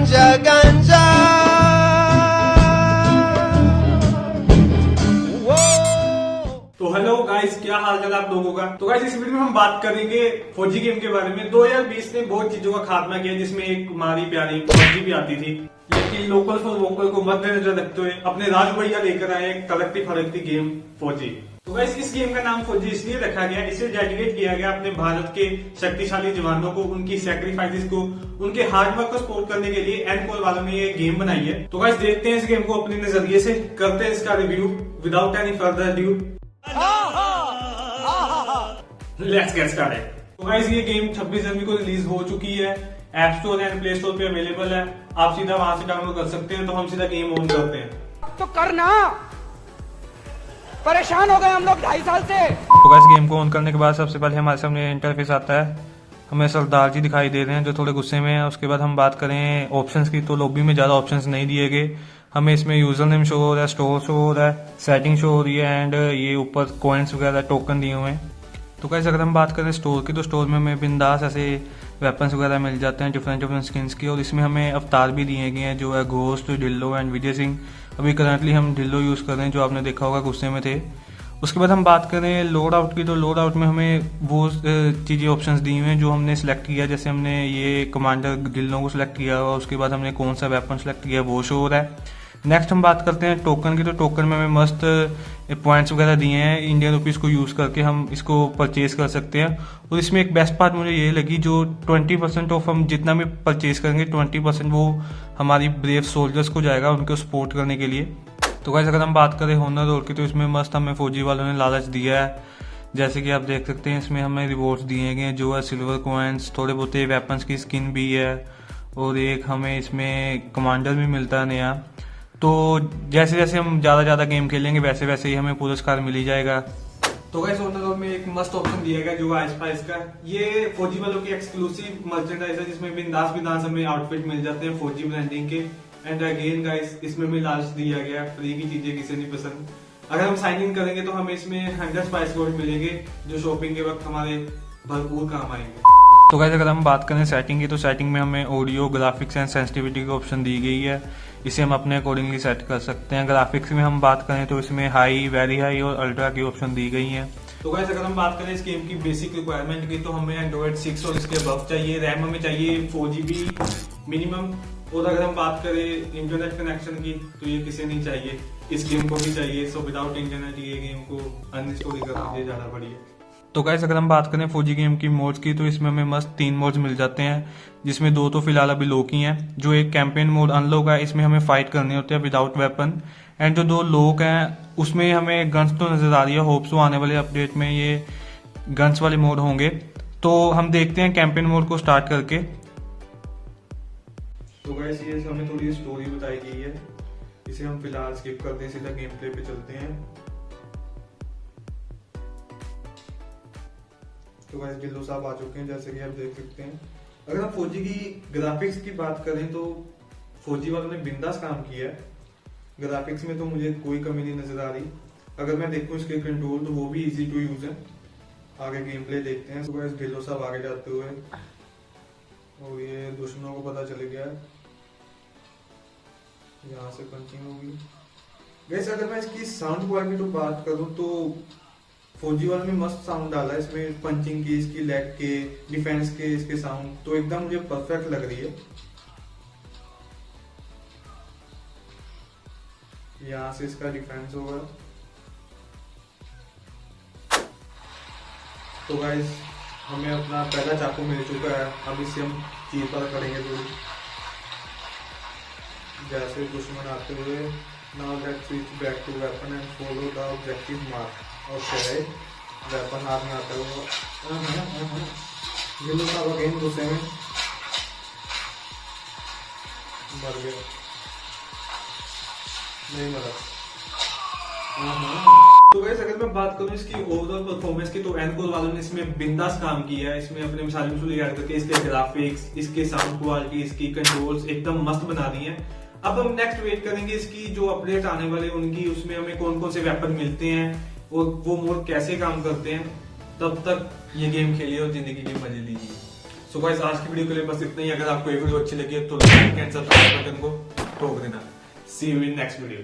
गांजा गांजा। तो हेलो गाइस, क्या हाल चाल आप लोगों का। तो गाइस इस वीडियो में हम बात करेंगे फौजी गेम के बारे में। 2020 ने बहुत चीजों का खात्मा किया, जिसमें एक हमारी प्यारी फौजी भी आती थी, लेकिन लोकल फॉर वोकल को मद्देनजर रखते हुए अपने राजू भैया लेकर आए तड़कती फड़कती गेम फौजी। तो गाइस इस गेम का नाम फौजी इसलिए रखा गया, इसे डेडिकेट किया गया अपने भारत के शक्तिशाली जवानों को, उनकी सैक्रिफाइसेस को, उनके हार्डवर्क को सपोर्ट करने के लिए एनकोल वालों ने ये गेम बनाई है। तो गाइस देखते हैं इस गेम को अपने नजरिए से, करते हैं इसका review without any further due. Let's get started. तो गाइस ये गेम 26 जनवरी को रिलीज हो चुकी है, app store and play store पे अवेलेबल है, आप सीधा वहां से डाउनलोड कर सकते हैं। तो हम सीधा गेम ऑन करते हैं। तो करना, परेशान हो गए हम लोग 2.5 साल से। तो गाइस गेम को ऑन करने के बाद सबसे पहले हमारे सामने इंटरफेस आता है, हमें सरदार जी दिखाई दे रहे हैं जो थोड़े गुस्से में है। उसके बाद हम बात करें ऑप्शंस की, तो लॉबी में ज्यादा ऑप्शंस नहीं दिए गए हमें। इसमें यूजर नेम शो हो रहा है, स्टोर शो हो रहा है, सेटिंग शो हो रही है एंड ये ऊपर कॉइन्स वगैरह टोकन दिए हुए हैं। तो गाइस अगर हम बात करें स्टोर की, तो स्टोर में हमें बिंदास ऐसे वेपन्स वगैरह मिल जाते हैं डिफरेंट स्किन्स की, और इसमें हमें अवतार भी दिए गए हैं जो है घोस्ट, ढिल्लो एंड विजय सिंह। अभी करंटली हम ढिल्लो यूज कर रहे हैं, जो आपने देखा होगा गुस्से में थे। उसके बाद हम बात करें लोड आउट की, तो लोड आउट में हमें वो चीज़ें ऑप्शंस दी हुई हैं जो हमने सेलेक्ट किया। जैसे हमने ये कमांडर ढिल्लो को सिलेक्ट किया और उसके बाद हमने कौन सा वेपन सेलेक्ट किया वो शो हो रहा है। नेक्स्ट हम बात करते हैं टोकन की, तो टोकन में हमें मस्त पॉइंट्स वगैरह दिए हैं, इंडियन रुपीज को यूज करके हम इसको परचेज कर सकते हैं। और इसमें एक बेस्ट पार्ट मुझे ये लगी, जो 20% ऑफ हम जितना भी परचेज करेंगे 20% वो हमारी ब्रेव सोल्जर्स को जाएगा, उनको सपोर्ट करने के लिए। तो गाइस अगर हम बात करें होनर रोल की, तो इसमें मस्त हमें फौजी वालों ने लालच दिया है। जैसे कि आप देख सकते हैं इसमें हमें रिवॉर्ड्स दिए गए जो है सिल्वर कॉइन्स, थोड़े बहुत वेपन्स की स्किन भी है, और एक हमें इसमें कमांडर भी मिलता है नया। तो जैसे जैसे हम ज़्यादा गेम खेलेंगे वैसे वैसे ही हमें पुरस्कार मिल ही जाएगा। तो गाइस होनर रोल में एक मस्त ऑप्शन दिया गया जो आइस पाइस का, ये फौजी वालों की एक्सक्लूसिव मर्चेंडाइज है, जिसमें बिंदास हमें आउटफिट मिल जाते हैं फौजी ब्रांडिंग के। एंड अगेन गाइस इसमें भी लालच दिया गया, फ्री की चीजें किसी नहीं पसंद। अगर हम साइन इन करेंगे तो हमें इसमें 100 स्पाइस कोड मिलेंगे जो शॉपिंग के वक्त हमारे भरपूर काम आएंगे। तो गाइस अगर हम बात करें सेटिंग की, तो सेटिंग में हमें ऑडियो, ग्राफिक्स एंड सेंसिटिविटी की ऑप्शन दी गई है, इसे हम अपने अकॉर्डिंगली सेट कर सकते हैं। ग्राफिक्स में हम बात करें तो इसमें हाई, वेरी हाई और अल्ट्रा की ऑप्शन दी गई है। तो गाइस अगर हम बात करें इस गेम की बेसिक रिक्वायरमेंट की, तो हमें एंड्रॉइड 6 और इसके अबव चाहिए, रैम हमें चाहिए 4GB मिनिमम। और अगर हम बात करें इंटरनेट कनेक्शन की, तो ये किसे नहीं चाहिए, इस गेम को भी चाहिए। सो विदाउट इंटरनेट ये गेम को अनइंस्टॉल करना मुझे ज्यादा बढ़िया। तो गाइस अगर हम बात करें फौजी गेम की मोड्स की, तो इसमें हमें मस्त 3 मोड्स मिल जाते हैं, जिसमें 2 तो फिलहाल अभी लॉक ही हैं। जो एक कैंपेन मोड अनलॉक है, इसमें हमें फाइट करने होते हैं विदाउट वेपन, एंड जो 2 लॉक हैं उसमें हमें गन्स तो नजर आ रही है। होप्स आने वाले अपडेट में ये गन्स वाले मोड होंगे। तो हम देखते हैं कैंपेन मोड को स्टार्ट करके। तो गाइस ये हमें थोड़ी स्टोरी बताई गई है, इसे हम फिलहाल स्किप करते हैं, सीधा गेम प्ले पे चलते हैं। तो गाइस ढिल्लो साहब आ चुके हैं, जैसे कि आप देख सकते हैं। अगर हम फौजी की ग्राफिक्स की बात करें तो फौजी वालों ने बिंदास काम किया है, ग्राफिक्स में तो मुझे कोई कमी नहीं नजर आ रही। अगर मैं देखूं इसके कंट्रोल, तो वो भी इजी टू यूज है। आगे गेम प्ले देखते हैं। तो गाइस ढिल्लो साहब आगे जाते हुए, और ये दुश्मनों को पता चल गया है, यहाँ से पंचिंग होगी। वैसे अगर मैं इसकी साउंड क्वालिटी तो बात करूं, तो फौजी वालों ने मस्त साउंड डाला है इसमें, पंचिंग की, इसकी लेग के, डिफेंस के, इसके साउंड तो एकदम मुझे परफेक्ट लग रही है। यहाँ से इसका डिफेंस होगा। तो गाइस हमें अपना पहला चाकू मिल चुका है, अब इससे हम चीर पर करेंगे थोड़ी। जैसे दुश्मन आते हुए, now let's switch back to weapon and follow the objective mark. Okay, weapon हाथ में आता हुआ ढिल्लो साहब अगेन गुस्से में मर गया, नहीं मरा। तो गाइस अगर मैं बात करूं इसकी ओवरऑल परफॉर्मेंस की, तो एनकोल वालों ने इसमें बिंदास काम किया है। इसमें अपने मिसाल ऐड करके इसके ग्राफिक्स, इसके साउंड क्वालिटी, इसकी कंट्रोल्स एकदम मस्त बना दी है। अब हम नेक्स्ट वेट करेंगे इसकी जो अपडेट आने वाले उनकी, उसमें हमें कौन कौन से वेपन मिलते हैं और वो मोड कैसे काम करते हैं। तब तक ये गेम खेलिए और जिंदगी के मजे लीजिए। सो गाइस आज की वीडियो के लिए बस इतना ही। अगर आपको ये वीडियो अच्छी लगी है तो लाइक एंड सब्सक्राइब बटन को ठोक देना। सी यू इन नेक्स्ट वीडियो।